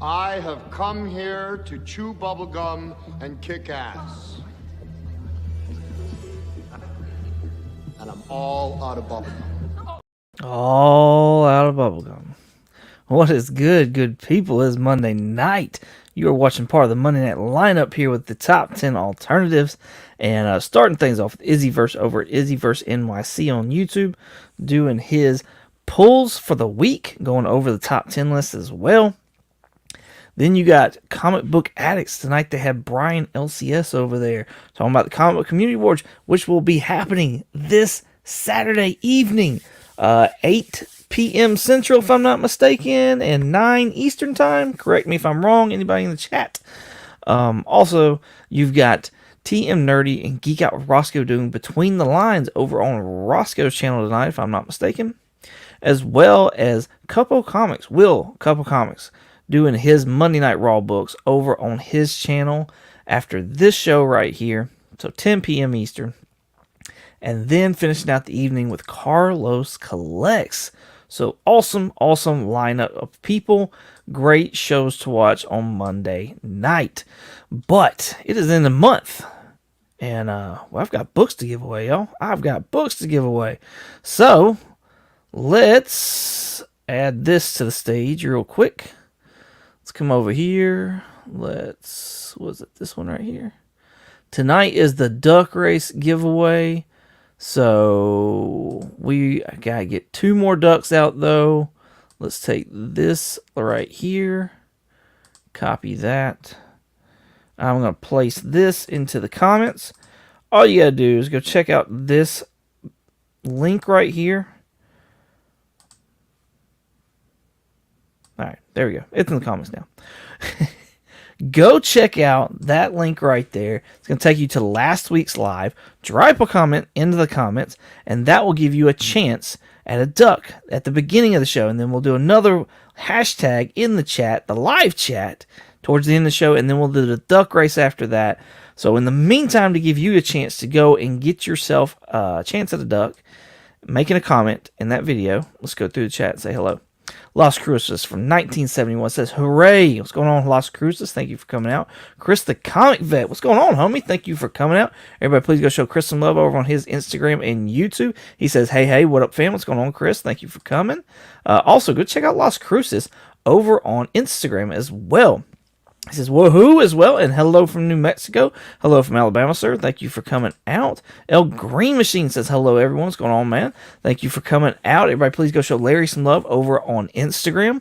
I have come here to chew bubblegum and kick ass. And I'm all out of bubblegum. All out of bubblegum. What is good people? It's Monday night. You are watching part of the Monday Night lineup here with the top 10 alternatives. And starting things off with Izzyverse over at Izzyverse NYC on YouTube, doing his pulls for the week, going over the top 10 list as well. Then you got Comic Book Addicts. Tonight they have Brian LCS over there talking about the Comic Book Community Awards, which will be happening this Saturday evening, 8 p.m. Central, if I'm not mistaken, and 9 Eastern Time. Correct me if I'm wrong, anybody in the chat. Also, you've got TM Nerdy and Geek Out with Roscoe doing Between the Lines over on Roscoe's channel tonight, if I'm not mistaken. As well as Couple Comics, Couple Comics, doing his Monday Night Raw books over on his channel after this show right here. So 10 p.m. Eastern. And then finishing out the evening with Carlos Collects. So awesome lineup of people. Great shows to watch on Monday night. But it is in the month. And I've got books to give away, y'all. I've got books to give away. So let's add this to the stage real quick. Let's come over here. Was it this one right here? Tonight is the duck race giveaway. So I gotta get 2 more ducks out though. Let's take this right here. Copy that. I'm gonna place this into the comments. All you gotta do is go check out this link right here. Alright, there we go. It's in the comments now. Go check out that link right there. It's going to take you to last week's live. Drop a comment into the comments, and that will give you a chance at a duck at the beginning of the show. And then we'll do another hashtag in the chat, the live chat, towards the end of the show, and then we'll do the duck race after that. So in the meantime, to give you a chance to go and get yourself a chance at a duck, making a comment in that video, let's go through the chat and say hello. Las Cruces from 1971 says, hooray! What's going on, Las Cruces? Thank you for coming out. Chris the Comic Vet, what's going on, homie? Thank you for coming out. Everybody, please go show Chris some love over on his Instagram and YouTube. He says, hey, what up, fam? What's going on, Chris? Thank you for coming. Also, go check out Las Cruces over on Instagram as well. He says, woohoo as well, and hello from New Mexico. Hello from Alabama, sir. Thank you for coming out. El Green Machine says, hello, everyone. What's going on, man? Thank you for coming out. Everybody, please go show Larry some love over on Instagram.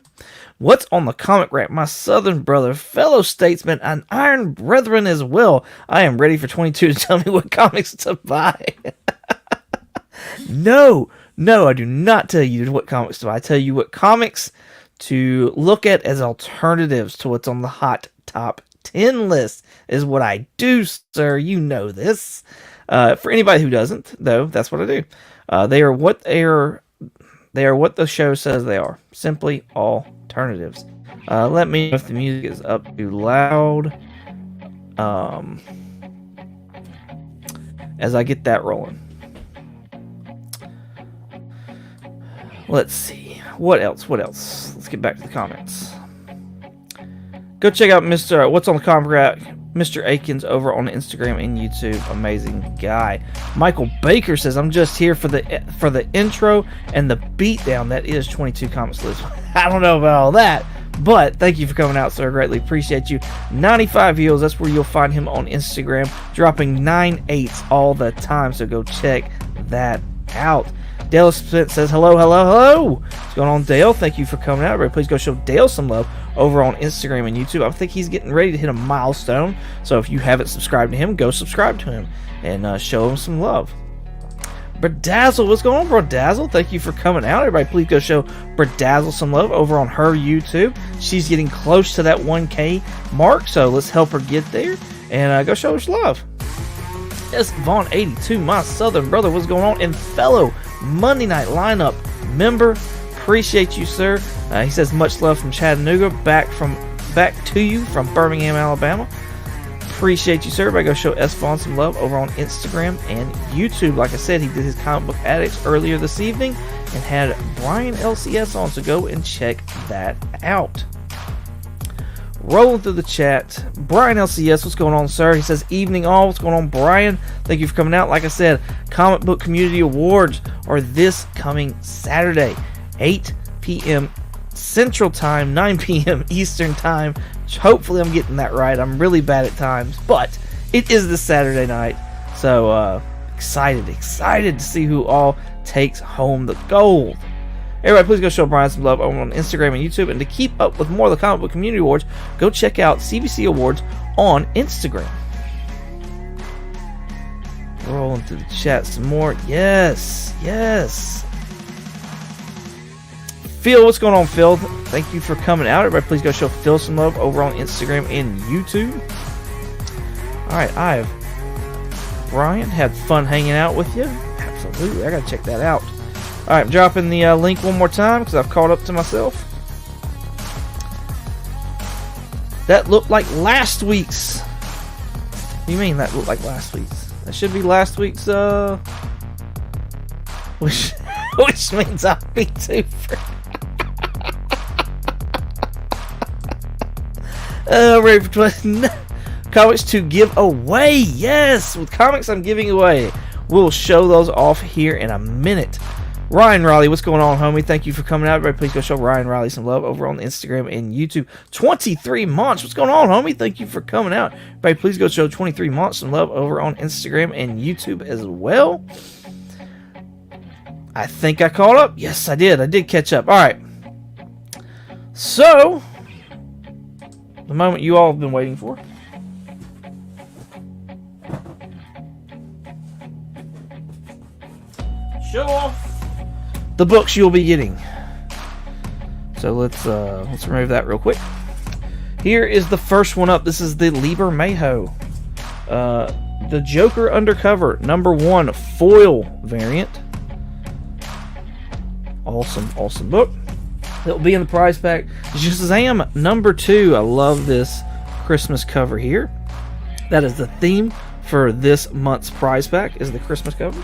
What's on the comic rack? My southern brother, fellow statesman, and iron brethren as well. I am ready for 22 to tell me what comics to buy. No, I do not tell you what comics to buy. I tell you what comics to look at as alternatives to what's on the hot top 10 list is what I do, sir. You know this. For anybody who doesn't, though, that's what I do. They are what the show says they are. Simply alternatives. Let me know if the music is up too loud. As I get that rolling. Let's see. What else? Let's get back to the comments. Go check out Mr. What's on the Comic Rack, Mr. Akins over on Instagram and YouTube. Amazing guy. Michael Baker says, I'm just here for the intro and the beatdown. That is 22 comics list. I don't know about all that, but thank you for coming out, sir. Greatly appreciate you. 95 Heels, that's where you'll find him on Instagram, dropping 9/8 all the time, so go check that out. Dale Spence says, hello. What's going on, Dale? Thank you for coming out. Everybody, please go show Dale some love over on Instagram and YouTube. I think he's getting ready to hit a milestone. So if you haven't subscribed to him, go subscribe to him and show him some love. Bedazzle, what's going on, Bedazzle? Thank you for coming out. Everybody, please go show Bedazzle some love over on her YouTube. She's getting close to that 1K mark, so let's help her get there and go show her some love. S. Vaughn 82, my southern brother, what's going on? And fellow Monday Night Lineup member, appreciate you, sir. He says much love from Chattanooga, back to you from Birmingham, Alabama. Appreciate you, sir. Everybody go show S. Vaughn some love over on Instagram and YouTube. Like I said, he did his Comic Book Addicts earlier this evening and had Brian LCS on, so go and check that out. Rolling through the chat. Brian LCS, what's going on, sir? He says, evening all. What's going on, Brian? Thank you for coming out. Like I said, Comic Book Community Awards are this coming Saturday, 8 p.m. Central Time, 9 p.m. Eastern Time. Hopefully I'm getting that right. I'm really bad at times, but it is this Saturday night. So, excited to see who all takes home the gold. Everybody, please go show Brian some love over on Instagram and YouTube. And to keep up with more of the Comic Book Community Awards, go check out CBC Awards on Instagram. Rolling through the chat some more. Yes. Phil, what's going on, Phil? Thank you for coming out. Everybody, please go show Phil some love over on Instagram and YouTube. Alright, Brian, had fun hanging out with you. Absolutely, I gotta check that out. Alright, I'm dropping the link one more time because I've caught up to myself. That looked like last week's. What do you mean that looked like last week's? That should be last week's, which means I'll be too free. Ready for comics to give away. Yes, with comics I'm giving away. We'll show those off here in a minute. Ryan Riley, what's going on, homie? Thank you for coming out. Everybody, please go show Ryan Riley some love over on Instagram and YouTube. 23 months, what's going on, homie? Thank you for coming out. Everybody, please go show 23 months some love over on Instagram and YouTube as well. I think I caught up. Yes, I did. I did catch up. All right. So, the moment you all have been waiting for. Show off the books you'll be getting. So let's remove that real quick. Here is the first one up. This is the Liber Mayho, the Joker Undercover #1 foil variant. Awesome book. It'll be in the prize pack. Shazam #2. I love this Christmas cover here. That is the theme for this month's prize pack, is the Christmas covers.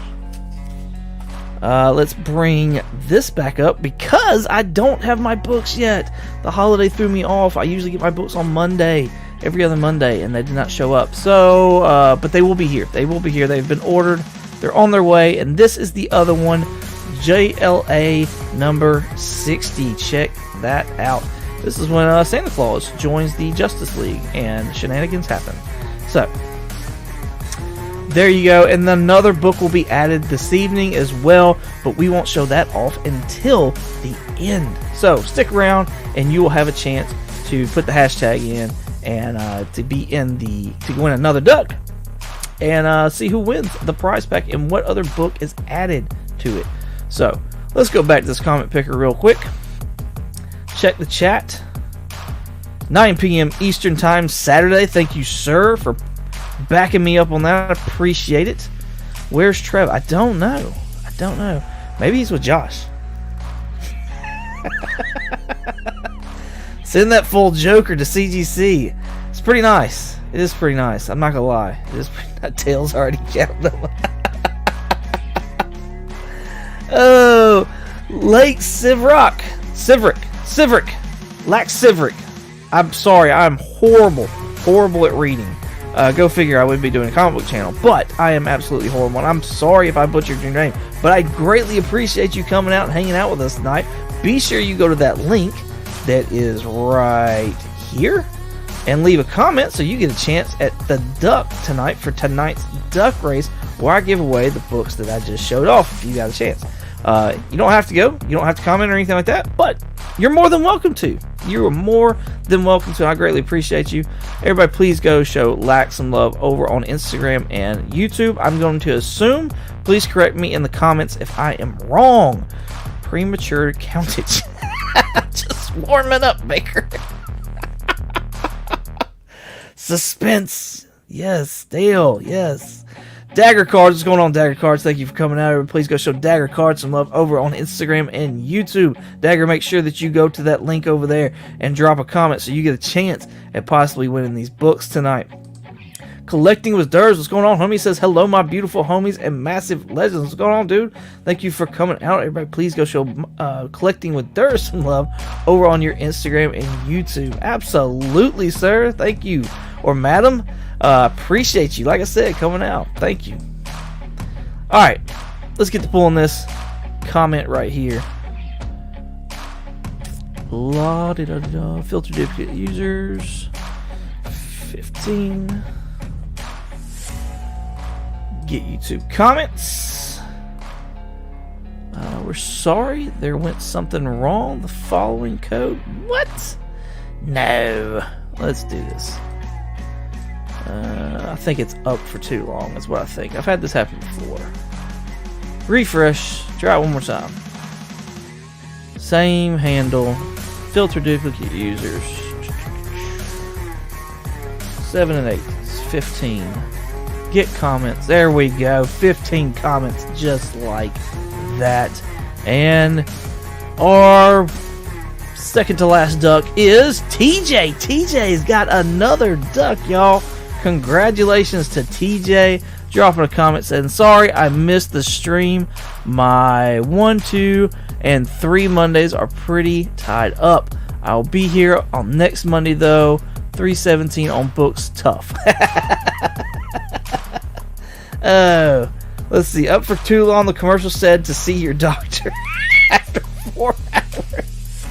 Let's bring this back up because I don't have my books yet. The holiday threw me off. I usually get my books on Monday, every other Monday, and they did not show up. So, but they will be here. They've been ordered. They're on their way, and this is the other one, JLA #60. Check that out. This is when Santa Claus joins the Justice League and shenanigans happen. So, there you go, and another book will be added this evening as well, but we won't show that off until the end. So stick around, and you will have a chance to put the hashtag in and to win another duck, and see who wins the prize pack and what other book is added to it. So let's go back to this comment picker real quick. Check the chat. 9 p.m. Eastern Time Saturday. Thank you, sir, for backing me up on that. I appreciate it. Where's Trev? I don't know. Maybe he's with Josh. Send that full Joker to CGC. It's pretty nice. It is pretty nice. I'm not gonna lie. It is pretty, that tail's already counting. Oh, Lake Sivrock. Lax Sivrick. I'm sorry. I'm horrible at reading. Go figure, I wouldn't be doing a comic book channel, but I am absolutely horrible, and I'm sorry if I butchered your name, but I greatly appreciate you coming out and hanging out with us tonight. Be sure you go to that link that is right here and leave a comment so you get a chance at the duck tonight for tonight's duck race, where I give away the books that I just showed off if you got a chance. You don't have to go, you don't have to comment or anything like that, but you're more than welcome to. You are more than welcome to. I greatly appreciate you. Everybody, please go show Lack some love over on Instagram and YouTube. I'm going to assume. Please correct me in the comments if I am wrong. Premature countage. Just warming up, Baker. Suspense. Yes. Dale. Yes. Dagger Cards, what's going on, Dagger Cards? Thank you for coming out. Please go show Dagger Cards some love over on Instagram and YouTube. Dagger, make sure that you go to that link over there and drop a comment so you get a chance at possibly winning these books tonight. Collecting with Durs, what's going on, homie? He says, hello, my beautiful homies and massive legends. What's going on, dude? Thank you for coming out. Everybody, please go show Collecting with Durs some love over on your Instagram and YouTube. Absolutely, sir. Thank you. Or madam, appreciate you. Like I said, coming out. Thank you. All right, let's get to pulling this comment right here. La-di-da-di-da. Filter duplicate users. 15. Get YouTube comments. We're sorry there went something wrong. The following code. What? No. Let's do this. I think it's up for too long, is what I think. I've had this happen before. Refresh. Try it one more time. Same handle. Filter duplicate users. 7 and 8. It's 15. Get comments. There we go. 15 comments just like that. And our second to last duck is TJ. TJ's got another duck, y'all. Congratulations to TJ. Dropping a comment saying, sorry, I missed the stream. My 1, 2, and 3 Mondays are pretty tied up. I'll be here on next Monday, though. 317 on books. Tough. Oh, let's see. Up for too long, the commercial said to see your doctor after 4 hours.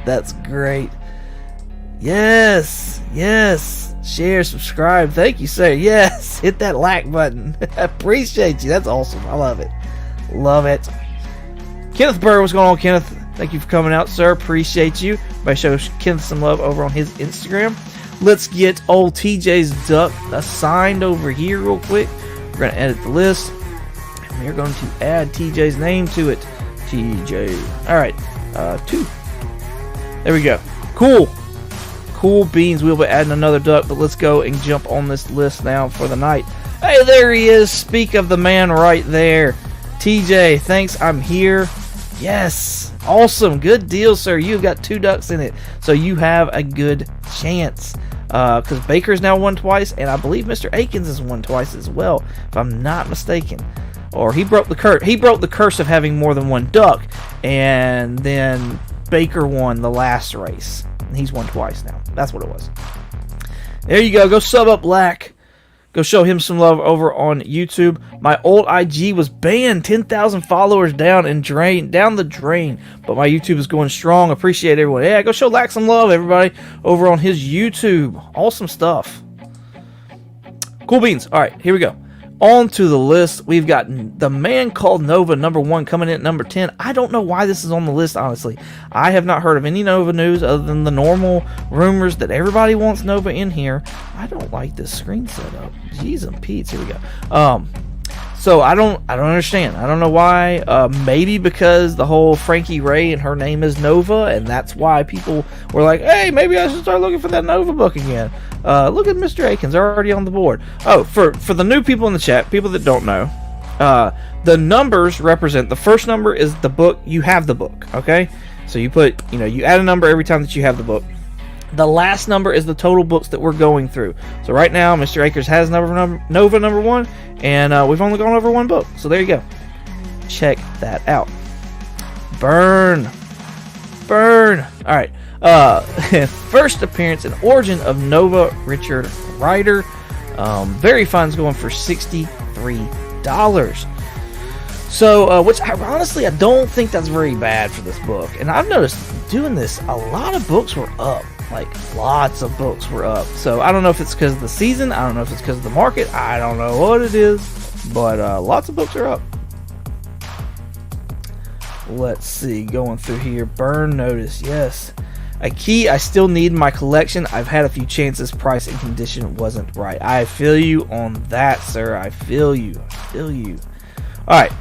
That's great. Yes, yes. Share, subscribe. Thank you, sir. Yes, hit that like button. Appreciate you. That's awesome. I love it. Love it. Kenneth Burr, what's going on, Kenneth? Thank you for coming out, sir. Appreciate you. Everybody show Kenneth some love over on his Instagram. Let's get old TJ's duck assigned over here real quick. We're going to edit the list. And we're going to add TJ's name to it. TJ. Alright. 2. There we go. Cool. Cool beans. We'll be adding another duck, but let's go and jump on this list now for the night. Hey, there he is. Speak of the man right there. TJ, thanks. I'm here. Yes. Awesome. Good deal, sir. You've got 2 ducks in it, so you have a good chance. Because Baker's now won twice, and I believe Mr. Akins has won twice as well, if I'm not mistaken. Or he broke the curse. He broke the curse of having more than 1 duck, and then Baker won the last race. And he's won twice now. That's what it was. There you go. Go sub up Black. Go show him some love over on YouTube. My old IG was banned. 10,000 followers down the drain. But my YouTube is going strong. Appreciate everyone. Yeah, go show Lack some love, everybody, over on his YouTube. Awesome stuff. Cool beans. All right, here we go. On to the list. We've got the man called Nova, number 1, coming in at number 10. I don't know why this is on the list, honestly. I have not heard of any Nova news other than the normal rumors that everybody wants Nova in here. I don't like this screen setup. Jeez and Pete's. Here we go. So I don't understand. I don't know why. Maybe because the whole Frankie Ray and her name is Nova, and that's why people were like, hey, maybe I should start looking for that Nova book again. Look at Mr. Akins, they're already on the board. Oh, for the new people in the chat, people that don't know, the numbers represent, the first number is the book, you have the book, okay? So you put, you add a number every time that you have the book. The last number is the total books that we're going through. So right now, Mr. Akers has Nova number 1, and we've only gone over 1 book. So there you go. Check that out. Burn. All right. First appearance and origin of Nova Richard Rider. Very Fine's going for $63. So, which honestly, I don't think that's very bad for this book. And I've noticed doing this, a lot of books were up. Like, lots of books were up. So, I don't know if it's because of the season. I don't know if it's because of the market. I don't know what it is. But, lots of books are up. Let's see. Going through here. Burn notice. Yes. A key I still need in my collection. I've had a few chances. Price and condition wasn't right. I feel you on that, sir. I feel you. Alright.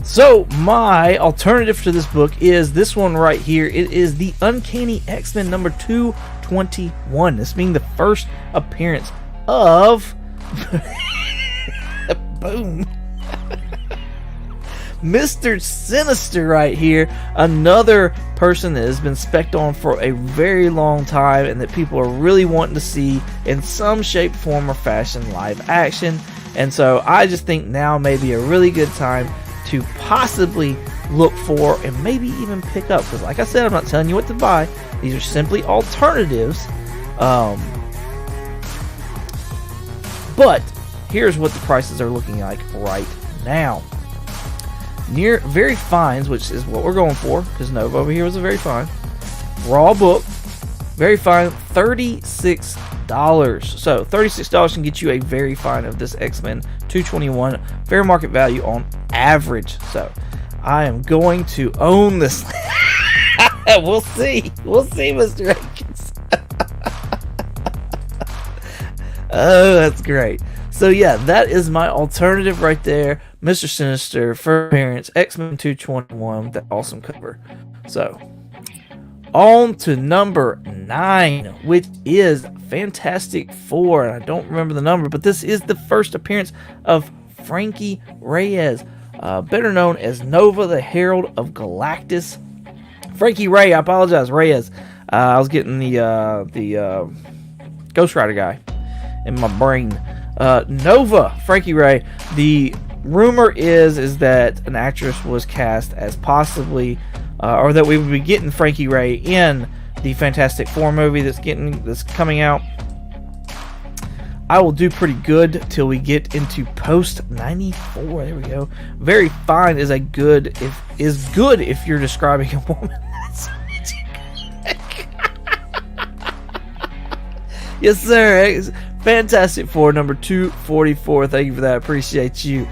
So, my alternative to this book is this one right here. It is the Uncanny X-Men number 221. This being the first appearance of... Boom. Mr. Sinister right here, another person that has been spec'd on for a very long time and that people are really wanting to see in some shape, form, or fashion live action. And so I just think now may be a really good time to possibly look for and maybe even pick up, because like I said, I'm not telling you what to buy. These are simply alternatives. But here's what the prices are looking like right now. Near Very Fines, which is what we're going for, because Nova over here was a Very Fine. Raw book, Very Fine, $36. So $36 can get you a Very Fine of this X-Men 221, fair market value on average. So I am going to own this. We'll see, Mr. Akins. Oh, that's great. So yeah, that is my alternative right there. Mr. Sinister, first appearance, X-Men 221 with that awesome cover. So, on to number 9, which is Fantastic Four. And I don't remember the number, but this is the first appearance of Frankie Reyes, better known as Nova, the Herald of Galactus. Frankie Ray, I apologize, Reyes. I was getting the Ghost Rider guy in my brain. Nova, Frankie Ray. The rumor is that an actress was cast as possibly, or that we would be getting Frankie Ray in the Fantastic Four movie that's coming out. I will do pretty good till we get into post 94. There we go. Very Fine is good if you're describing a woman. Yes, sir. Fantastic Four, number 244. Thank you for that. Appreciate you.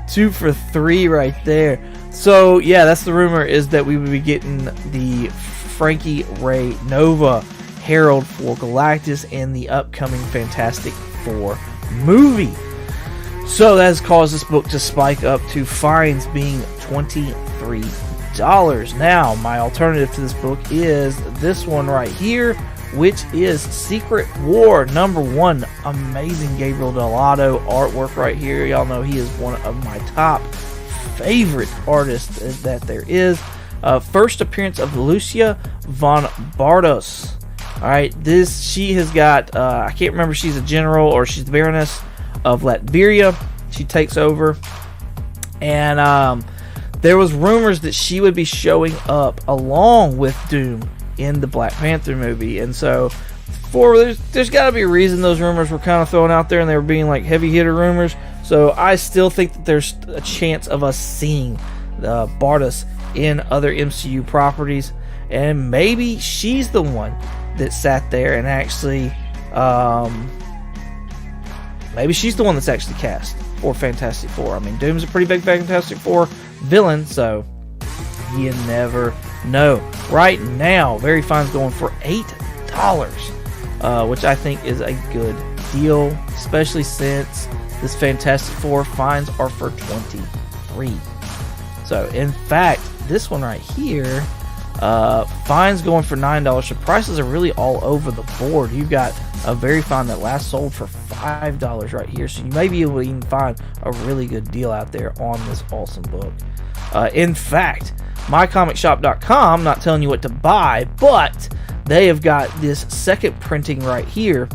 2 for 3 right there. So, yeah, that's the rumor, is that we would be getting the Frankie Ray Nova Herald for Galactus in the upcoming Fantastic Four movie. So that has caused this book to spike up to fines being $23. Now, my alternative to this book is this one right here, which is Secret War number 1. Amazing Gabriel Dell'Otto artwork right here. Y'all know he is one of my top favorite artists that there is. First appearance of Lucia von Bardos. Alright, she has got, I can't remember if she's a general or she's the Baroness of Latveria. She takes over. And there was rumors that she would be showing up along with Doom in the Black Panther movie, and so there's got to be a reason those rumors were kind of thrown out there and they were being like heavy hitter rumors. So I still think that there's a chance of us seeing Bardas in other MCU properties, and maybe she's the one that sat there and actually maybe she's the one that's actually cast for Fantastic Four. I mean, Doom's a pretty big Fantastic Four villain, so you never know. Right now, Very Fine's going for $8, which I think is a good deal, especially since this Fantastic Four fines are for $23. So, in fact, this one right here, fines going for $9. So prices are really all over the board. You've got a Very Fine that last sold for $5 right here, so you may be able to even find a really good deal out there on this awesome book. In fact, mycomicshop.com, not telling you what to buy, but they have got this second printing right here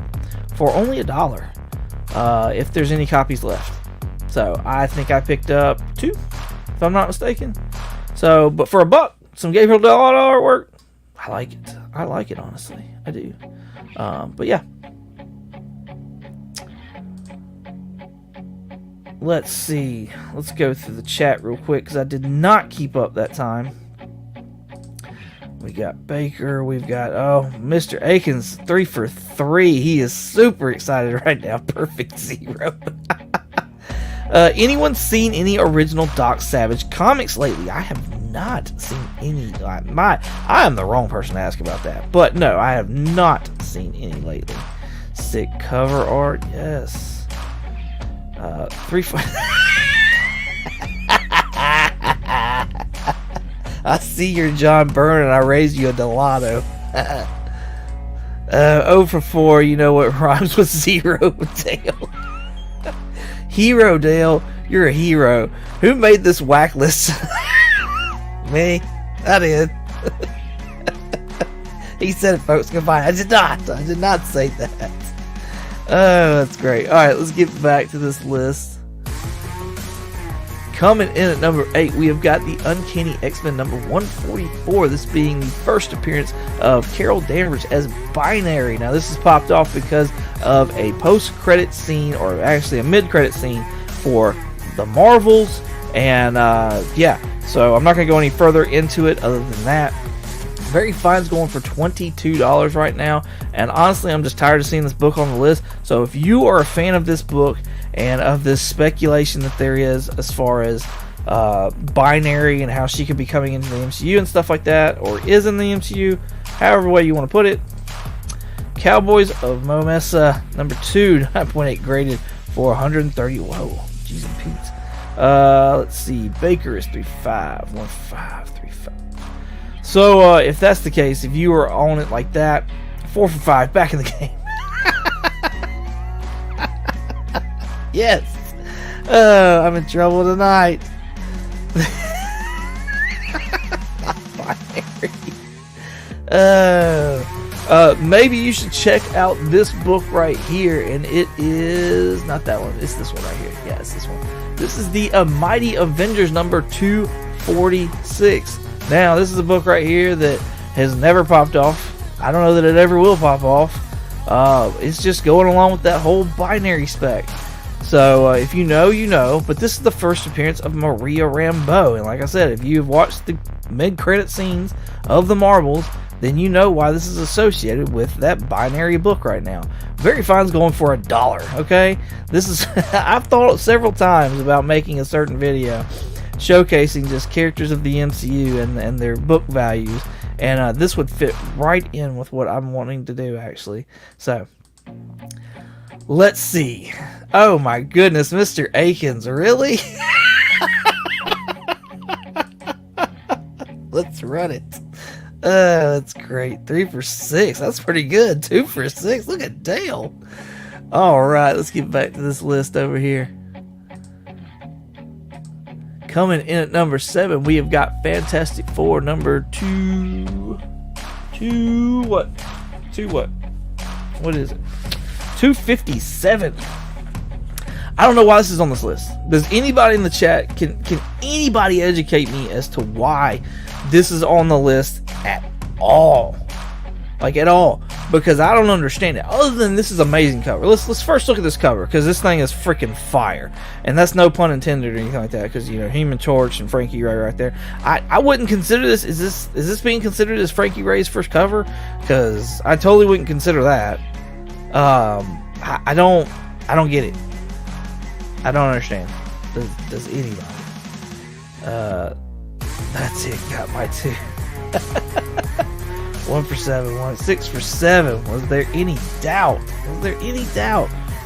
for only $1, if there's any copies left. So I think I picked up 2, if I'm not mistaken. So, but for $1, some Gabriel Dell'Otto artwork, I like it. I like it, honestly. I do. But yeah. Let's see. Let's go through the chat real quick, because I did not keep up that time. We got Baker. We've got, Mr. Akins, 3 for 3. He is super excited right now. Perfect 0. Anyone seen any original Doc Savage comics lately? I have not seen any. I am the wrong person to ask about that. But no, I have not seen any lately. Sick cover art, yes. 3 for... I see your John Byrne and I raised you a Dell'Otto. 0 for 4, you know what rhymes with 0, Dale. Hero Dale, You're a hero. Who made this whack list? Me. I did. He said it, folks. Goodbye. I did not say that. Oh, that's great. Alright, let's get back to this list. Coming in at number 8, we have got the Uncanny X-Men number 144. This being the first appearance of Carol Danvers as Binary. Now, this is popped off because of a post-credit scene, or actually a mid-credit scene for the Marvels. And, yeah. So, I'm not going to go any further into it other than that. Very Fine's going for $22 right now. And honestly, I'm just tired of seeing this book on the list. So, if you are a fan of this book, and of this speculation that there is as far as Binary and how she could be coming into the MCU and stuff like that, or is in the MCU, however way you want to put it. Cowboys of Momesa, number 2, 9.8 graded for 130. Whoa, jeez and Pete. Let's see, Baker is 3.5, 1.5, 3.5. So if that's the case, if you were on it like that, 4 for 5, back in the game. Yes. I'm in trouble tonight. Not Binary. Maybe you should check out this book right here, and it is not that one. It's this one right here. Yeah, it's this one. This is the Mighty Avengers number 246. Now, this is a book right here that has never popped off. I don't know that it ever will pop off. It's just going along with that whole Binary spec. So, if you know, you know. But this is the first appearance of Maria Rambeau. And like I said, if you've watched the mid-credit scenes of the Marvels, then you know why this is associated with that Binary book right now. Very Fine's going for $1, okay? This is... I've thought several times about making a certain video showcasing just characters of the MCU and their book values. And this would fit right in with what I'm wanting to do, actually. So... let's see. Oh my goodness, Mr. Akins, really? Let's run it. That's great. 3 for 6. That's pretty good. 2 for 6. Look at Dale. Alright, let's get back to this list over here. Coming in at number 7, we have got Fantastic Four number 2. What? What is it? 257. I don't know why this is on this list. Does anybody in the chat, can anybody educate me as to why this is on the list at all? Like, at all. Because I don't understand it. Other than this is amazing cover. Let's first look at this cover, because this thing is freaking fire. And that's no pun intended or anything like that, because, you know, Human Torch and Frankie Ray right there. I wouldn't consider this. Is this being considered as Frankie Ray's first cover? Because I totally wouldn't consider that. I don't get it. I don't understand. Does anybody? That's it. Got my 2. 1 for 7. 6 for 7. Was there any doubt?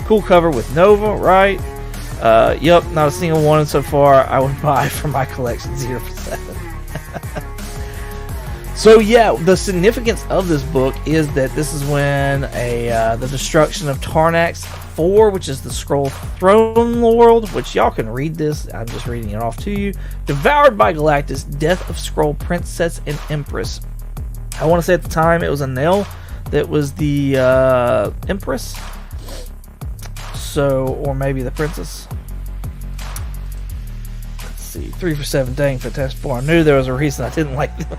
Cool cover with Nova, right? Yep. Not a single one so far I would buy for my collection. 0 for 7. So yeah, the significance of this book is that this is when the destruction of Tarnax 4, which is the Skrull throne world, which y'all can read this, I'm just reading it off to you. Devoured by Galactus, death of Skrull princess and empress. I want to say at the time it was Anel that was the empress. So, or maybe the princess. Let's see, 3 for 7, dang, Fantastic Four. I knew there was a reason I didn't like them.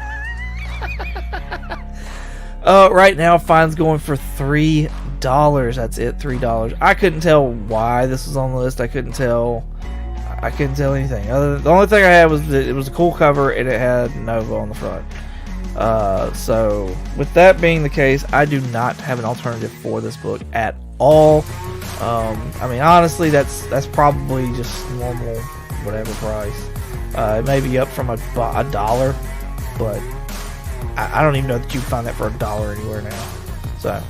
Right now, Fine's going for $3. That's it, $3. I couldn't tell why this was on the list. I couldn't tell anything. The only thing I had was that it was a cool cover and it had Nova on the front. So with that being the case, I do not have an alternative for this book at all. I mean, honestly, that's probably just normal, whatever price. It may be up from a dollar, but I don't even know that you can find that for $1 anywhere now. So,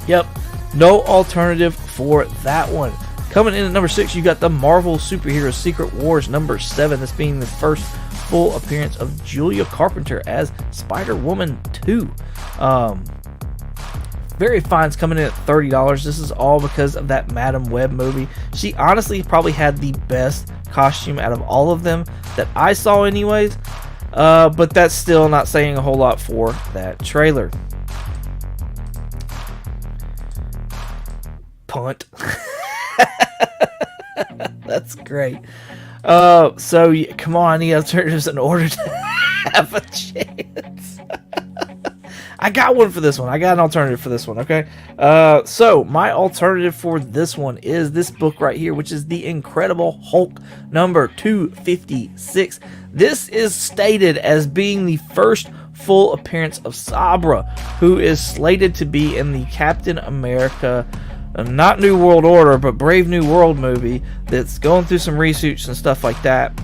yep, no alternative for that one. Coming in at number 6, you got the Marvel Superhero Secret Wars number 7. This being the first full appearance of Julia Carpenter as Spider-Woman 2. Very Fine's coming in at $30. This is all because of that Madam Web movie. She honestly probably had the best costume out of all of them that I saw anyways. But that's still not saying a whole lot for that trailer. Punt. That's great. So yeah, come on, I need alternatives in order to have a chance. I got one for this one. I got an alternative for this one, okay? So my alternative for this one is this book right here, which is The Incredible Hulk number 256. This is stated as being the first full appearance of Sabra, who is slated to be in the Captain America, not New World Order, but Brave New World movie that's going through some research and stuff like that.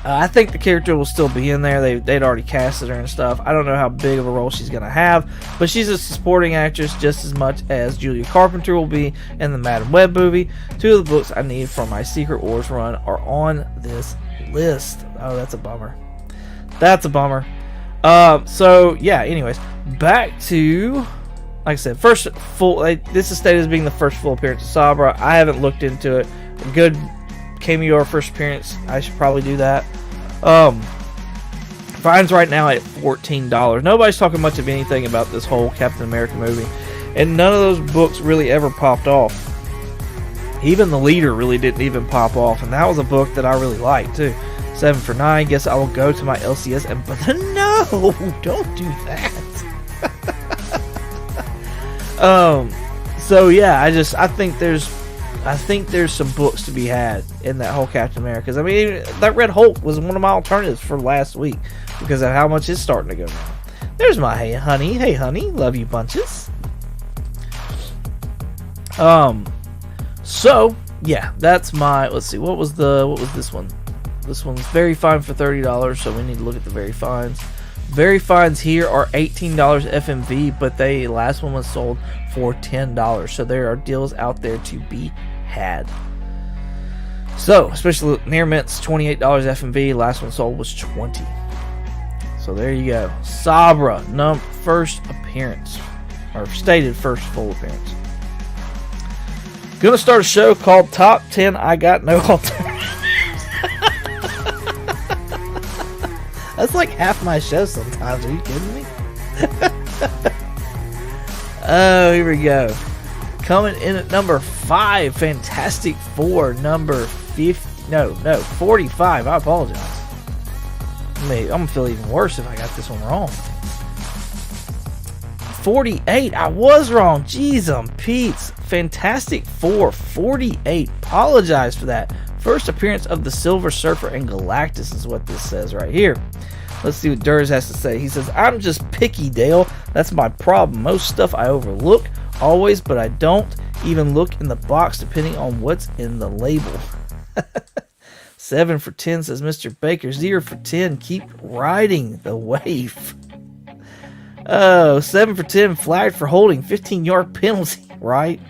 I think the character will still be in there. They'd already casted her and stuff. I don't know how big of a role she's going to have, but she's a supporting actress just as much as Julia Carpenter will be in the Madam Web movie. Two of the books I need for my Secret Wars run are on this list. Oh, that's a bummer. That's a bummer. So, yeah, anyways, back to, like I said, first full, this is stated as being the first full appearance of Sabra. I haven't looked into it. A good cameo or first appearance, I should probably do that. Fine's right now at $14. Nobody's talking much of anything about this whole Captain America movie, and none of those books really ever popped off. Even The Leader really didn't even pop off, and that was a book that I really liked too. 7 for 9. Guess I will go to my LCS and no, don't do that. So yeah, I think there's some books to be had in that whole Captain America. 'Cause I mean, that Red Hulk was one of my alternatives for last week because of how much it's starting to go down. There's my hey honey, love you bunches. So yeah, that's my. Let's see, what was this one? This one's Very Fine for $30, so we need to look at the Very Fines. Very Fines here are $18 FMV, but the last one was sold for $10, so there are deals out there to be had. So, especially Near Mint's $28 FMV, last one sold was $20. So there you go. Sabra, first appearance, or stated first full appearance. Gonna start a show called Top 10 I Got No Alternatives. That's like half my show sometimes. Are you kidding me? Oh, here we go. Coming in at number 5, Fantastic Four, number 45. I apologize. I'm gonna feel even worse if I got this one wrong. 48. I was wrong. Jeez, Pete's. Fantastic Four, 48. Apologize for that. First appearance of the Silver Surfer and Galactus is what this says right here. Let's see what Durs has to say. He says, I'm just picky, Dale. That's my problem. Most stuff I overlook, always, but I don't even look in the box depending on what's in the label. 7 for 10 says Mr. Baker. 0 for 10. Keep riding the wave. Oh, 7 for 10. Flagged for holding. 15-yard penalty. Right.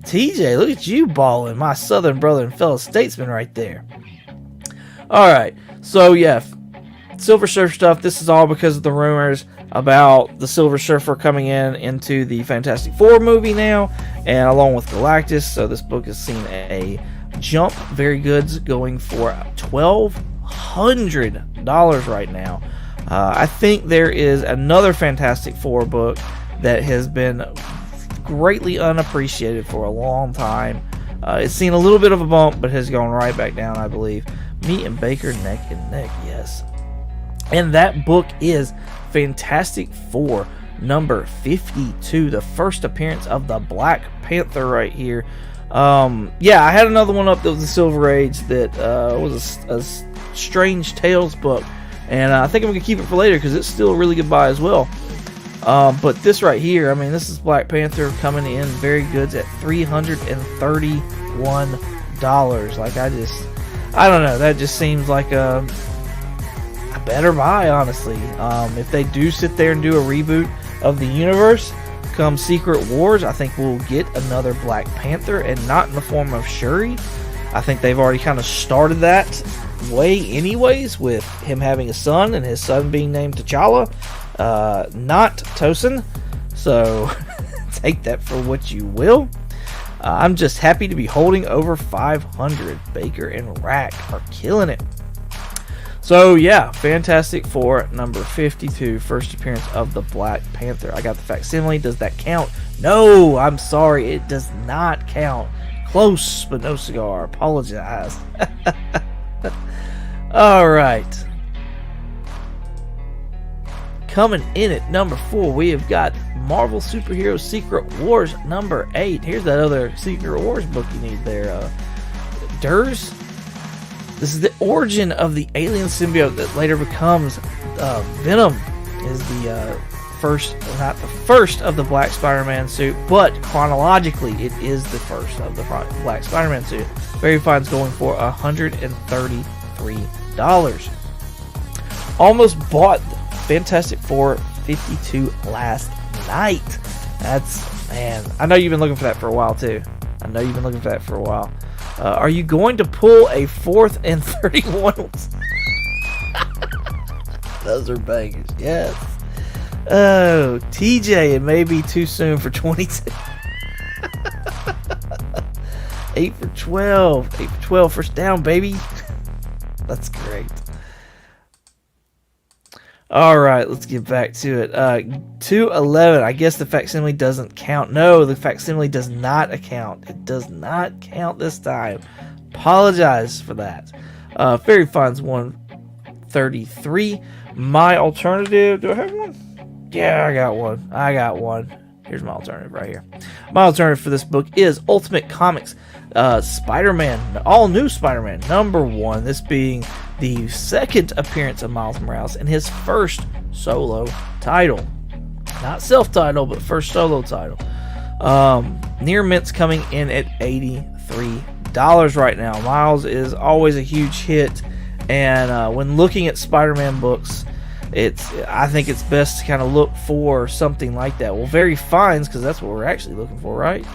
TJ, look at you balling. My southern brother and fellow statesman right there. Alright, so yeah, Silver Surfer stuff. This is all because of the rumors about the Silver Surfer coming into the Fantastic Four movie now, and along with Galactus. So this book has seen a jump. Very Goods going for $1,200 right now. I think there is another Fantastic Four book that has been greatly unappreciated for a long time. It's seen a little bit of a bump, but has gone right back down, I believe. Me and Baker neck and neck, yes. And that book is Fantastic Four, number 52, the first appearance of the Black Panther right here. Yeah, I had another one up that was the Silver Age that was a Strange Tales book, and I think I'm going to keep it for later because it's still a really good buy as well. But this right here, I mean, this is Black Panther coming in Very Goods at $331. Like, I don't know, that just seems like a better buy, honestly. If they do sit there and do a reboot of the universe come Secret Wars, I think we'll get another Black Panther, and not in the form of Shuri. I think they've already kind of started that way anyways, with him having a son and his son being named T'Challa, not Tosin. So take that for what you will. I'm just happy to be holding over 500. Baker and Rack are killing it. So yeah, Fantastic Four number 52, first appearance of the Black Panther. I got the facsimile. Does that count? No, I'm sorry, it does not count. Close, but no cigar. Apologize. All right. Coming in at number 4, we have got Marvel Superhero Secret Wars number 8. Here's that other Secret Wars book you need there. Durs. This is the origin of the alien symbiote that later becomes Venom. Is the first, not the first of the Black Spider-Man suit, but chronologically it is the first of the Black Spider-Man suit. Very Fine's going for $133. Almost bought Fantastic Four 52 last night. That's, man, I know you've been looking for that for a while too. Are you going to pull a 4th and 31? Those are bangers, yes. Oh, TJ, it may be too soon for 22. 8 for 12. 8 for 12, first down, baby. That's great. All right, let's get back to it. 211. I guess the facsimile doesn't count. No, the facsimile does not account. It does not count this time. Apologize for that. Fairy Funds 133. My alternative. Do I have one? Yeah, I got one. Here's my alternative right here. My alternative for this book is Ultimate Comics Spider-Man, all new Spider-Man number 1. This being the second appearance of Miles Morales and his first solo title. Not self-title, but first solo title. Near Mint's coming in at $83 right now. Miles is always a huge hit, and when looking at Spider-Man books, I think it's best to kind of look for something like that. Well, Very Fines, because that's what we're actually looking for, right?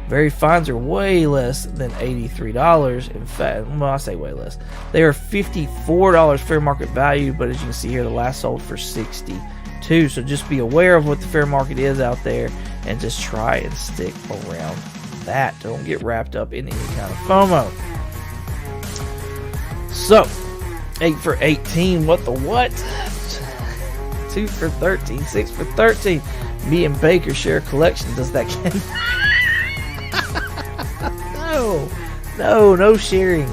Very Fines are way less than $83. In fact, well, I say way less. They are $54 fair market value, but as you can see here, the last sold for $62. So just be aware of what the fair market is out there and just try and stick around that. Don't get wrapped up in any kind of FOMO. So, 8 for 18. What the what? 2 for 13. 6 for 13. Me and Baker share a collection. Does that count? No sharing.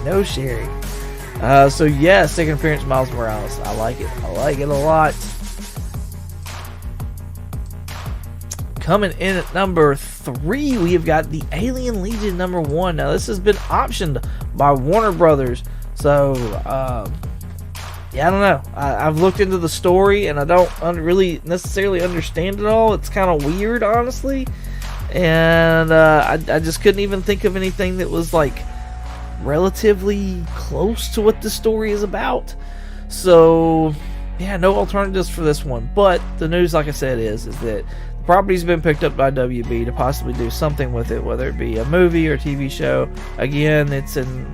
So yeah, second appearance Miles Morales. I like it a lot. Coming in at number 3, we have got the Alien Legion number 1. Now this has been optioned by Warner Brothers. So yeah, I don't know. I've looked into the story and I don't really necessarily understand it all. It's kind of weird, honestly. And I just couldn't even think of anything that was like relatively close to what the story is about. So yeah, no alternatives for this one. But the news, like I said, is that the property's been picked up by WB to possibly do something with it, whether it be a movie or TV show. Again, it's in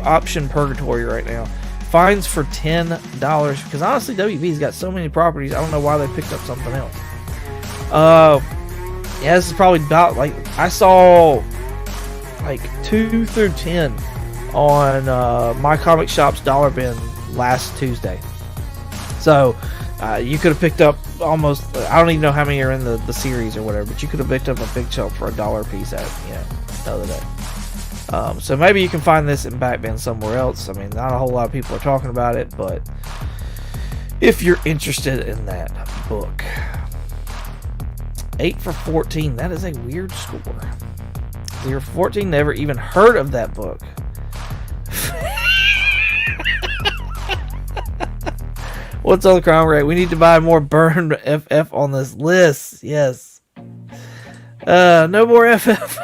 option purgatory right now. Fines for $10, because honestly WB's got so many properties, I don't know why they picked up something else. Yeah, this is probably about, like, I saw like 2 through 10 on My Comic Shop's dollar bin last Tuesday. So you could have picked up almost, I don't even know how many are in the series or whatever, but you could have picked up a big chunk for $1 a piece the other day. So maybe you can find this in back bin somewhere else. I mean, not a whole lot of people are talking about it, but if you're interested in that book. 8 for 14. That is a weird score. 0 for 14. Never even heard of that book. What's on the crime rate? We need to buy more Burn FF on this list. Yes. No more FF.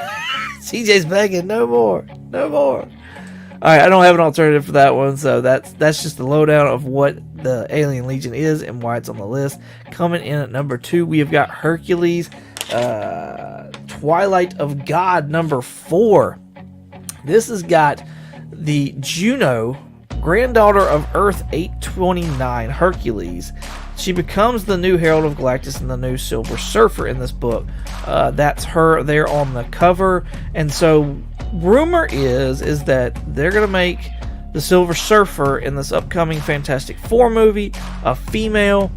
CJ's begging. No more. Alright, I don't have an alternative for that one, so that's just the lowdown of what the Alien Legion is and why it's on the list. Coming in at number 2, we have got Hercules Twilight of God number 4. This has got the Juno, granddaughter of Earth 829, Hercules, She becomes the new Herald of Galactus and the new Silver Surfer in this book. That's her there on the cover. And so rumor is that they're going to make the Silver Surfer in this upcoming Fantastic Four movie a female.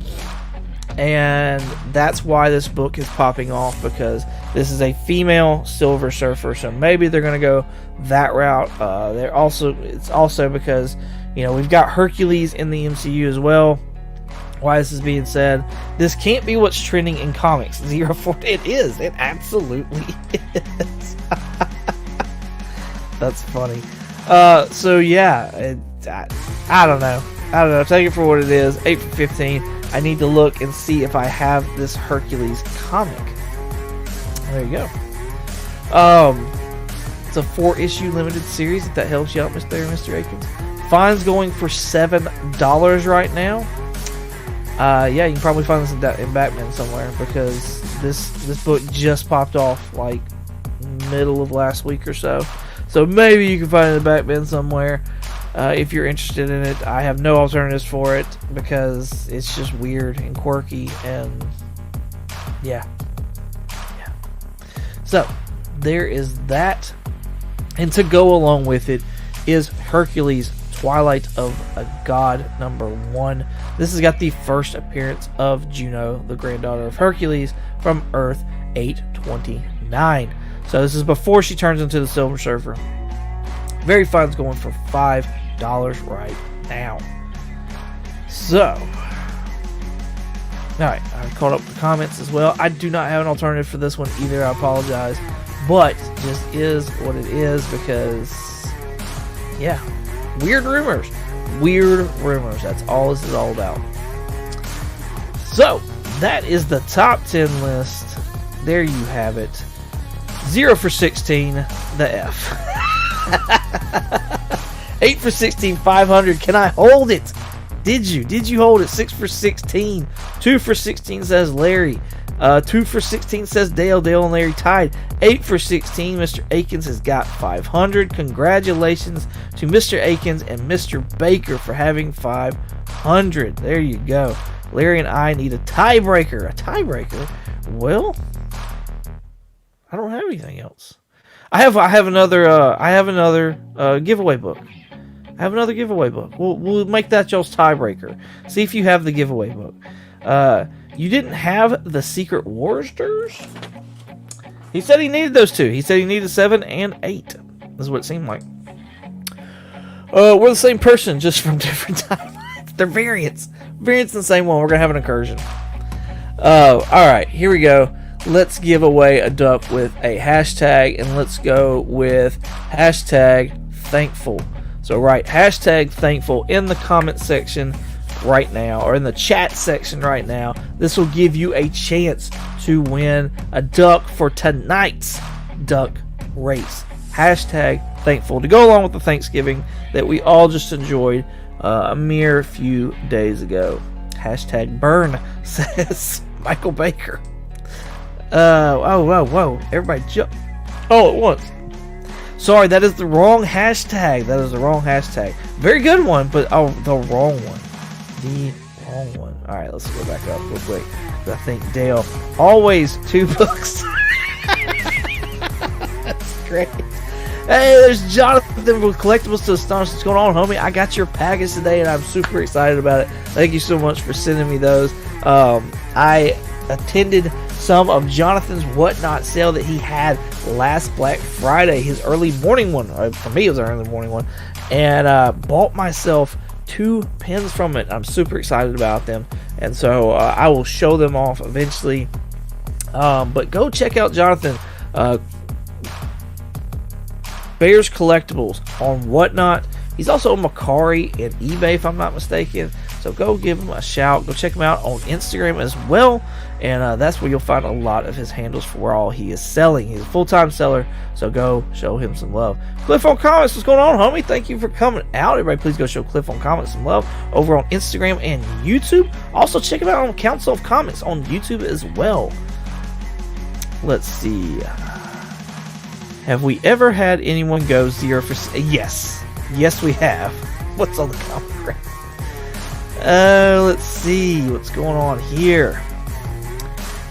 And that's why this book is popping off, because this is a female Silver Surfer. So maybe they're going to go that route. It's also because, we've got Hercules in the MCU as well. Why this is being said, this can't be what's trending in comics. 04, it is. It absolutely is. That's funny. So yeah, I don't know. Take it for what it is. 8 for 15. I need to look and see if I have this Hercules comic. There you go. It's a 4-issue limited series, if that helps you out, Mr. Akins. Fine's going for $7 right now. Yeah, you can probably find this in Batman somewhere, because this book just popped off like middle of last week or so. So maybe you can find it in Batman somewhere. If you're interested in it, I have no alternatives for it because it's just weird and quirky, and yeah. So there is that, and to go along with it is Hercules Twilight of God #1. This has got the first appearance of Juno, the granddaughter of Hercules, from Earth 829. So this is before she turns into the Silver Surfer. Very Fine's going for $5 right now. So, alright, I've caught up with the comments as well. I do not have an alternative for this one either, I apologize. But it just is what it is, because, yeah, weird rumors. That's all this is all about. So, that is the top 10 list. There you have it. 0 for 16, the F. 8 for 16, 500. Can I hold it? Did you hold it? 6 for 16. 2 for 16 says Larry. 2 for 16 says Dale. Dale and Larry tied. 8 for 16, Mr. Akins has got 500. Congratulations to Mr. Akins and Mr. Baker for having 500. There you go. Larry and I need a tiebreaker. A tiebreaker? Well, I don't have anything else. I have another giveaway book. I have another giveaway book. We'll make that y'all's tiebreaker. See if you have the giveaway book. You didn't have the Secret Warsters? He said he needed those two. He said he needed 7 and 8. That's what it seemed like. We're the same person, just from different timelines. They're variants. Variants in the same one. We're going to have an incursion. Alright, here we go. Let's give away a duck with a hashtag, and let's go with hashtag thankful. So write hashtag thankful in the comment section right now, or in the chat section right now. This will give you a chance to win a duck for tonight's duck race. Hashtag thankful, to go along with the Thanksgiving that we all just enjoyed a mere few days ago. Hashtag burn, says Michael Baker. Whoa. Everybody jump all at once. Sorry, that is the wrong hashtag. Very good one, but the wrong one. The wrong one. Alright, let's go back up real quick. I think Dale, always 2 books. That's great. Hey, there's Jonathan with Collectibles to Astonish. What's going on, homie? I got your package today, and I'm super excited about it. Thank you so much for sending me those. I attended some of Jonathan's Whatnot sale that he had last Black Friday, his early morning one. For me, it was an early morning one. And bought myself 2 pins from it. I'm super excited about them. And so I will show them off eventually. But go check out Jonathan. Bears Collectibles on Whatnot. He's also on Mercari and eBay, if I'm not mistaken. So go give him a shout. Go check him out on Instagram as well. And that's where you'll find a lot of his handles for all he is selling. He's a full-time seller, so go show him some love. Cliff on Comics, what's going on, homie? Thank you for coming out. Everybody, please go show Cliff on Comics some love over on Instagram and YouTube. Also, check him out on Council of Comics on YouTube as well. Let's see. Have we ever had anyone go 0 for... Yes. Yes, we have. What's on the comic? Let's see what's going on here.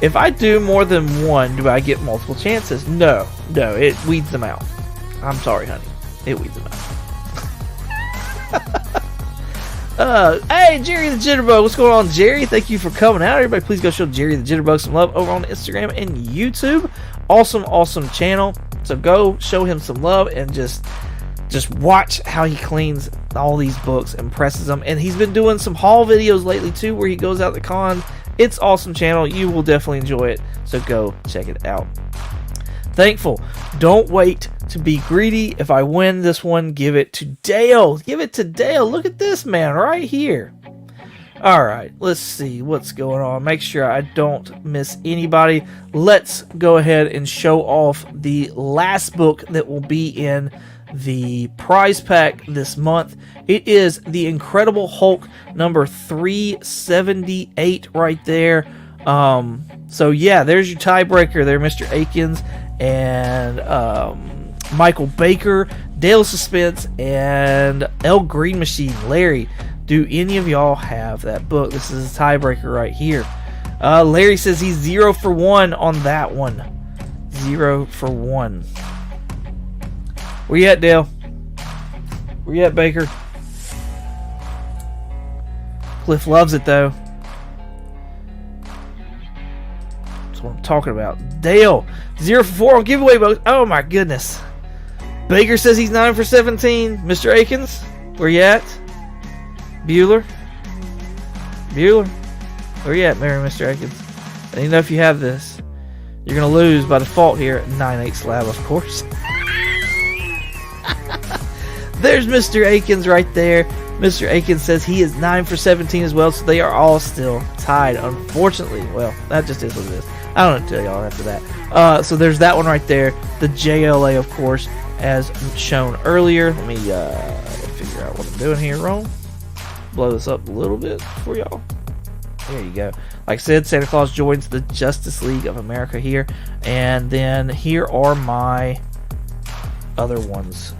If I do more than one, do I get multiple chances? No, it weeds them out. I'm sorry, honey. It weeds them out. Hey, Jerry the Jitterbug. What's going on, Jerry? Thank you for coming out. Everybody, please go show Jerry the Jitterbug some love over on Instagram and YouTube. Awesome channel. So go show him some love and just watch how he cleans all these books and presses them. And he's been doing some haul videos lately too, where he goes out to cons. It's awesome channel. You will definitely enjoy it. So go check it out. Thankful. Don't wait to be greedy. If I win this one, give it to Dale. Give it to Dale. Look at this man right here. All right, let's see what's going on. Make sure I don't miss anybody. Let's go ahead and show off the last book that will be in the prize pack this month. It is the Incredible Hulk number 378 right there. So yeah, there's your tiebreaker there, Mr. Akins and Michael Baker, Dale Suspense, and L Green Machine. Larry, do any of y'all have that book? This is a tiebreaker right here. Larry says he's 0 for 1 on that one. 0 for 1. Where you at, Dale? Where you at, Baker? Cliff loves it, though. That's what I'm talking about. Dale, 0 for 4 on giveaway books. Oh, my goodness. Baker says he's 9 for 17. Mr. Akins, where you at? Bueller? Where you at, Mr. Akins? I need to know if you have this. You're going to lose by default here at 9-8 slab, of course. There's Mr. Akins right there. Mr. Akins says he is 9 for 17 as well, so they are all still tied, unfortunately. Well, that just is what it is. I don't know what to tell y'all after that. So there's that one right there. The JLA, of course, as shown earlier. Let me figure out what I'm doing here wrong. Blow this up a little bit for y'all. There you go. Like I said, Santa Claus joins the Justice League of America here. And then here are my other ones.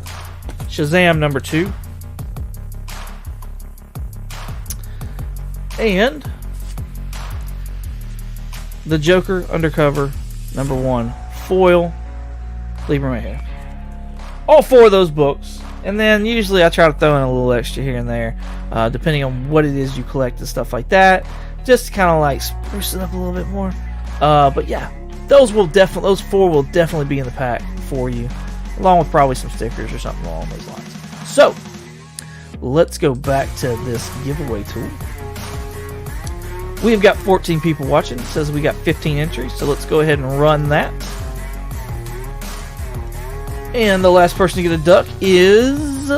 Shazam number 2. And the Joker Undercover number 1. Foil. Libra Mayhem. All 4 of those books. And then usually I try to throw in a little extra here and there, depending on what it is you collect and stuff like that, just to kind of like spruce it up a little bit more. But yeah, those 4 will definitely be in the pack for you, along with probably some stickers or something along those lines. So let's go back to this giveaway tool. We've got 14 people watching. It says we got 15 entries, so let's go ahead and run that. And the last person to get a duck is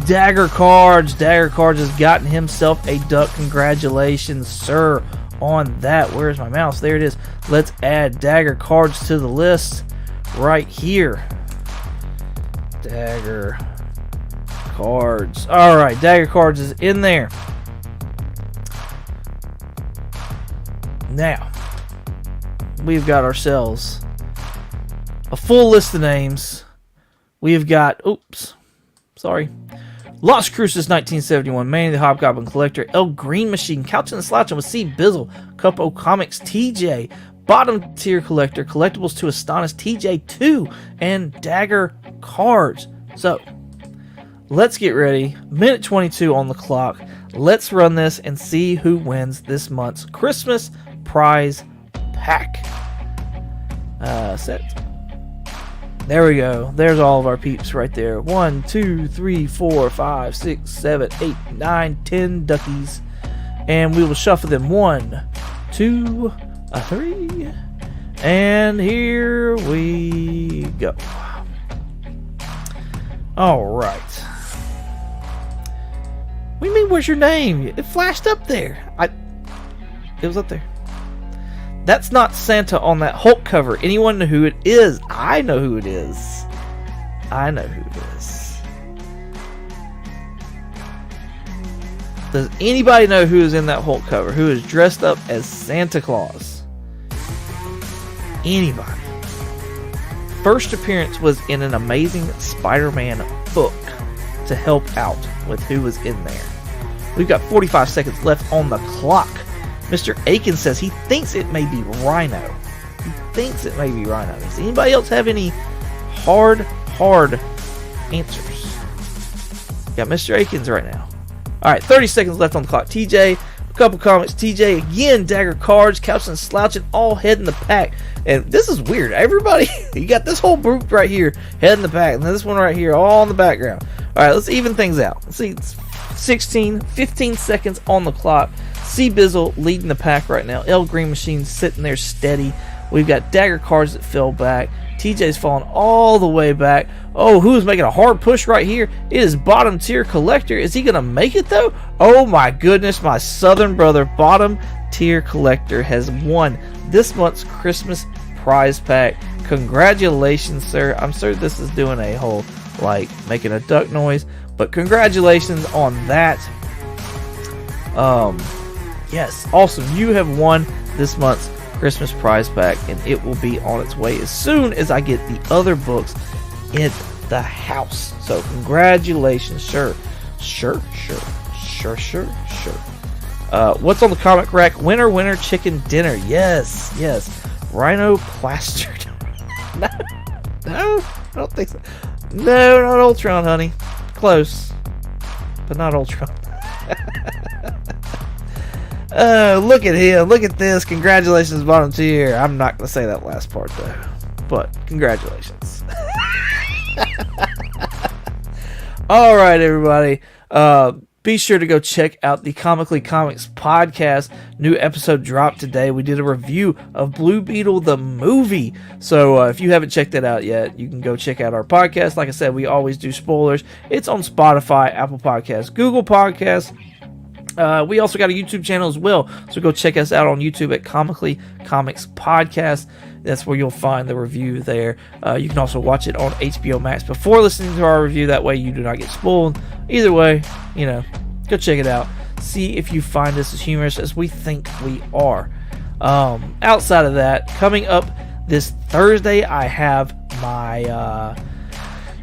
Dagger Cards. Dagger Cards has gotten himself a duck. Congratulations, sir, on that. Where's my mouse? There it is. Let's add Dagger Cards to the list right here. Dagger Cards. All right, Dagger Cards is in there. Now, we've got ourselves a full list of names. We've got, Las Cruces 1971, Manny the Hobgoblin Collector, El Green Machine, Couch and Slouching with C. Bizzle, Cupo Comics, TJ, Bottom Tier Collector, Collectibles to Astonish, TJ2, and Dagger Cards. So, let's get ready. Minute 22 on the clock. Let's run this and see who wins this month's Christmas prize pack. Set. There we go. There's all of our peeps right there. 1, 2, 3, 4, 5, 6, 7, 8, 9, 10 duckies. And we will shuffle them 1, 2, 3. And here we go. Alright. What do you mean, where's your name? It flashed up there. It was up there. That's not Santa on that Hulk cover. Anyone know who it is? I know who it is. I know who it is. Does anybody know who is in that Hulk cover? Who is dressed up as Santa Claus? Anybody? first appearance was in an Amazing Spider-Man book to help out with who was in there. We've got 45 seconds left on the clock. Mr. Aiken says he thinks it may be Rhino. He thinks it may be Rhino. Does anybody else have any hard answers? Got Mr. Aikens right now. Alright, 30 seconds left on the clock. TJ, a couple comments. TJ, again, dagger cards, couching, slouching, all head in the pack. And this is weird. Everybody, you got this whole group right here, head in the pack, and this one right here, all in the background. Alright, let's even things out. Let's see, it's 15 seconds on the clock. C Bizzle leading the pack right now. L Green Machine sitting there steady. We've got dagger cards that fell back. TJ's falling all the way back. Oh, who's making a hard push right here? It is Bottom Tier Collector. Is he going to make it, though? Oh, my goodness. My southern brother, Bottom Tier Collector, has won this month's Christmas prize pack. Congratulations, sir. I'm sure this is doing a whole, like, making a duck noise. But congratulations on that. Yes, awesome. You have won this month's Christmas prize pack, and it will be on its way as soon as I get the other books in the house. So congratulations. Sure. What's on the comic rack? Winner chicken dinner. Yes. Rhino plastered. No, I don't think so. No, not Ultron, honey. Close, but not Ultron. Look at him. Look at this. Congratulations, Bottom Tier. I'm not going to say that last part, though. But congratulations. All right, everybody. Be sure to go check out the Comically Comics podcast. New episode dropped today. We did a review of Blue Beetle the movie. So if you haven't checked that out yet, you can go check out our podcast. Like I said, we always do spoilers. It's on Spotify, Apple Podcasts, Google Podcasts. We also got a YouTube channel as well, so go check us out on YouTube at Comically Comics Podcast. That's where you'll find the review there. You can also watch it on HBO Max before listening to our review. That way you do not get spoiled. Either way, go check it out. See if you find us as humorous as we think we are. Outside of that, coming up this Thursday, I have my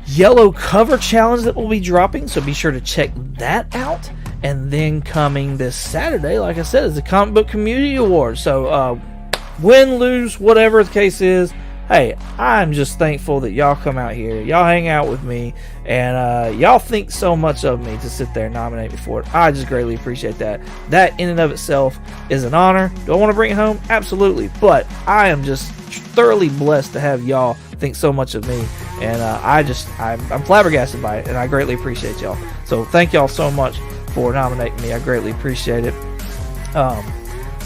yellow cover challenge that will be dropping, so be sure to check that out. And then coming this Saturday, like I said, is the Comic Book Community Award. So, win, lose, whatever the case is, hey, I'm just thankful that y'all come out here, y'all hang out with me, and y'all think so much of me to sit there and nominate me for it. I just greatly appreciate that. That in and of itself is an honor. Do I want to bring it home? Absolutely. But I am just thoroughly blessed to have y'all think so much of me, and I'm flabbergasted by it, and I greatly appreciate y'all. So thank y'all so much for nominating me. I greatly appreciate it.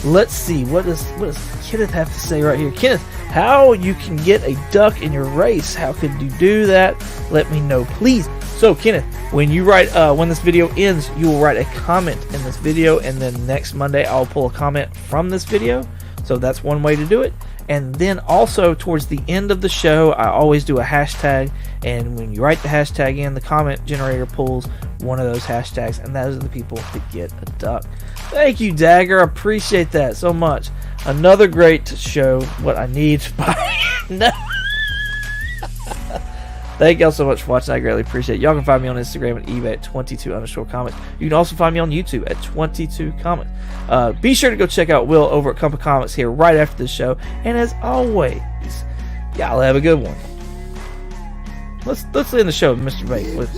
Let's see, what does Kenneth have to say right here? Kenneth, how you can get a duck in your race? How could you do that? Let me know, please. So Kenneth, when you write, when this video ends, you will write a comment in this video, and then next Monday I'll pull a comment from this video. So that's one way to do it. And then also towards the end of the show, I always do a hashtag, and when you write the hashtag in, the comment generator pulls one of those hashtags, and those are the people that get a duck. Thank you, Dagger. I appreciate that so much. Another great show. What I need to buy. No. Thank y'all so much for watching. I greatly appreciate it. Y'all can find me on Instagram and eBay at 22_comics. You can also find me on YouTube at 22comics. Be sure to go check out Will over at Compa Comics here right after this show. And as always, y'all have a good one. Let's end the show with Mr. Bate with